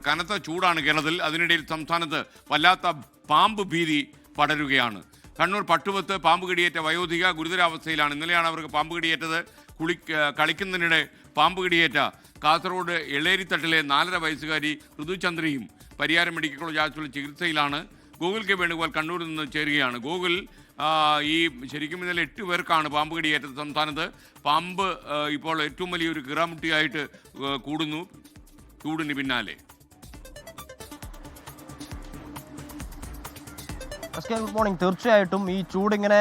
കനത്ത ചൂടാണ് കേരളത്തിൽ. അതിനിടയിൽ സംസ്ഥാനത്ത് വല്ലാത്ത പാമ്പ് ഭീതി പടരുകയാണ്. കണ്ണൂർ പട്ടുവത്ത് പാമ്പ് കടിയേറ്റ വയോധിക ഗുരുതരാവസ്ഥയിലാണ്. ഇന്നലെയാണ് അവർക്ക് പാമ്പ് കടിയേറ്റത്. കളിക്കുന്നതിനിടെ പാമ്പ് കടിയേറ്റ കാസർഗോഡ് എളേരിത്തട്ടിലെ 4.5 വയസ്സുകാരി ഋതുചന്ദ്രയും പരിയാരം മെഡിക്കൽ കോളേജ് ആശുപത്രിയിൽ ചികിത്സയിലാണ്. ഗോകുൽ കെ വേണുഗോപാൽ കണ്ണൂരിൽ നിന്ന് ചേരുകയാണ്. ഗോകുൽ, ഈ ശരിക്കും ഇന്നലെ 8 പേർക്കാണ് പാമ്പ് കടിയേറ്റത് സംസ്ഥാനത്ത്. പാമ്പ് ഇപ്പോൾ ഏറ്റവും വലിയൊരു കിറാമുട്ടിയായിട്ട് കൂടുന്നു ചൂടിന് പിന്നാലെ. Good morning. തീർച്ചയായിട്ടും ഈ ചൂടിങ്ങനെ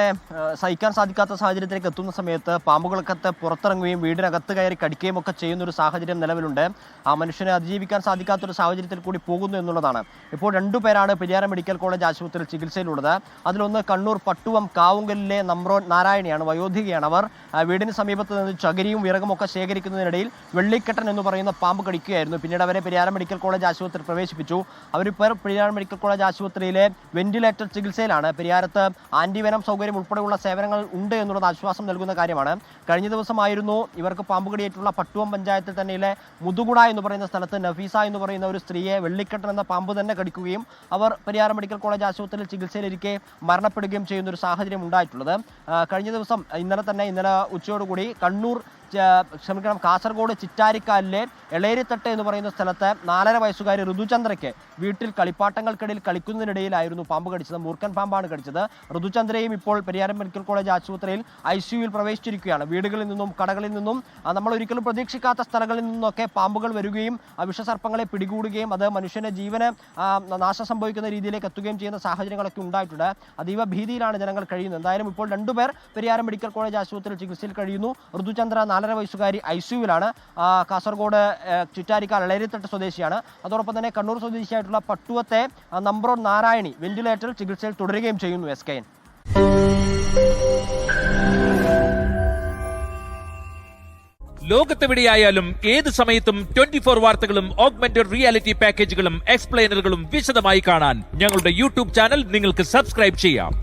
സഹിക്കാൻ സാധിക്കാത്ത സാഹചര്യത്തിലേക്ക് എത്തുന്ന സമയത്ത് പാമ്പുകൾക്കകത്ത് പുറത്തിറങ്ങുകയും വീടിനകത്ത് കയറി കടിക്കുകയും ഒക്കെ ചെയ്യുന്ന ഒരു സാഹചര്യം നിലവിലുണ്ട്. ആ മനുഷ്യനെ അതിജീവിക്കാൻ സാധിക്കാത്തൊരു സാഹചര്യത്തിൽ കൂടി പോകുന്നു എന്നുള്ളതാണ്. ഇപ്പോൾ 2 പേരാണ് പെരിയാരം മെഡിക്കൽ കോളേജ് ആശുപത്രിയിൽ ചികിത്സയിലുള്ളത്. അതിലൊന്ന് കണ്ണൂർ പട്ടുവം കാവുങ്കലിലെ നമ്രോൻ നാരായണിയാണ്, വയോധികയാണ്. അവർ വീടിന് സമീപത്ത് നിന്ന് ചകിരിയും വിറകും ഒക്കെ ശേഖരിക്കുന്നതിനിടയിൽ വെള്ളിക്കെട്ടൻ എന്ന് പറയുന്ന പാമ്പ് കടിക്കുകയായിരുന്നു. പിന്നീട് അവരെ പെരിയാരം മെഡിക്കൽ കോളേജ് ആശുപത്രിയിൽ പ്രവേശിപ്പിച്ചു. അവരിപ്പോൾ പെരിയാരം മെഡിക്കൽ കോളേജ് ആശുപത്രിയിലെ വെന്റിലേറ്റർ ചികിത്സയിലാണ്. പെരിയാരത്ത് ആന്റിവെനം സൗകര്യം ഉൾപ്പെടെയുള്ള സേവനങ്ങൾ ഉണ്ട് എന്നുള്ളത് ആശ്വാസം നൽകുന്ന കാര്യമാണ്. കഴിഞ്ഞ ദിവസമായിരുന്നു ഇവർക്ക് പാമ്പ് കടിയേറ്റുള്ള പട്ടുവം പഞ്ചായത്തിൽ തന്നെയിലെ മുതുകുട എന്ന് പറയുന്ന സ്ഥലത്ത് നഫീസ എന്ന് പറയുന്ന ഒരു സ്ത്രീയെ വെള്ളിക്കെട്ടൻ എന്ന പാമ്പ് തന്നെ കടിക്കുകയും അവർ പെരിയാരം മെഡിക്കൽ കോളേജ് ആശുപത്രിയിൽ ചികിത്സയിലിരിക്കെ മരണപ്പെടുകയും ചെയ്യുന്ന ഒരു സാഹചര്യം ഉണ്ടായിട്ടുള്ളത്. കഴിഞ്ഞ ദിവസം ഇന്നലെ ഉച്ചയോടുകൂടി കാസർഗോഡ് ചിറ്റാരിക്കാലിലെ എളേരിത്തട്ട് എന്ന് പറയുന്ന സ്ഥലത്ത് 4.5 വയസ്സുകാരി ഋതുചന്ദ്രയ്ക്ക് വീട്ടിൽ കളിപ്പാട്ടങ്ങൾക്കിടയിൽ കളിക്കുന്നതിനിടയിലായിരുന്നു പാമ്പ് കടിച്ചത്. മൂർഖൻ പാമ്പാണ് കടിച്ചത്. ഋതുചന്ദ്രയും ഇപ്പോൾ പെരിയാരം മെഡിക്കൽ കോളേജ് ആശുപത്രിയിൽ ICUവിൽ പ്രവേശിച്ചിരിക്കുകയാണ്. വീടുകളിൽ നിന്നും കടകളിൽ നിന്നും നമ്മൾ ഒരിക്കലും പ്രതീക്ഷിക്കാത്ത സ്ഥലങ്ങളിൽ നിന്നൊക്കെ പാമ്പുകൾ വരികയും വിഷസർപ്പങ്ങളെ പിടികൂടുകയും അത് മനുഷ്യന്റെ ജീവന് നാശം സംഭവിക്കുന്ന രീതിയിലേക്ക് എത്തുകയും ചെയ്യുന്ന സാഹചര്യങ്ങളൊക്കെ ഉണ്ടായിട്ടുണ്ട്. അതീവ ഭീതിയിലാണ് ജനങ്ങൾ കഴിയുന്നത്. എന്തായാലും ഇപ്പോൾ 2 പേർ പെരിയാരം മെഡിക്കൽ കോളേജ് ആശുപത്രിയിൽ ചികിത്സയിൽ കഴിയുന്നു. ഋതുചന്ദ്ര 4.5 വയസ്സുകാരി ICUവിലാണ്. കാസർഗോഡ് ചിറ്റാരിക്കാൽ എളേരിത്തട്ട് സ്വദേശിയാണ്. അതോടൊപ്പം തന്നെ കണ്ണൂർ സ്വദേശിയായിട്ടുള്ള പട്ടുവത്തെ നമ്രോൻ നാരായണി വെന്റിലേറ്ററിൽ ചികിത്സയിൽ തുടരുകയും ചെയ്യുന്നു. SKN. ലോകത്തെവിടെയായാലും ഏത് സമയത്തും 24 വാർത്തകളും ഓഗ്മെന്റഡ് റിയാലിറ്റി പാക്കേജുകളും എക്സ്പ്ലെയിനറുകളും വിശദമായി കാണാൻ ഞങ്ങളുടെ YouTube ചാനൽ നിങ്ങൾക്ക് സബ്സ്ക്രൈബ് ചെയ്യാം.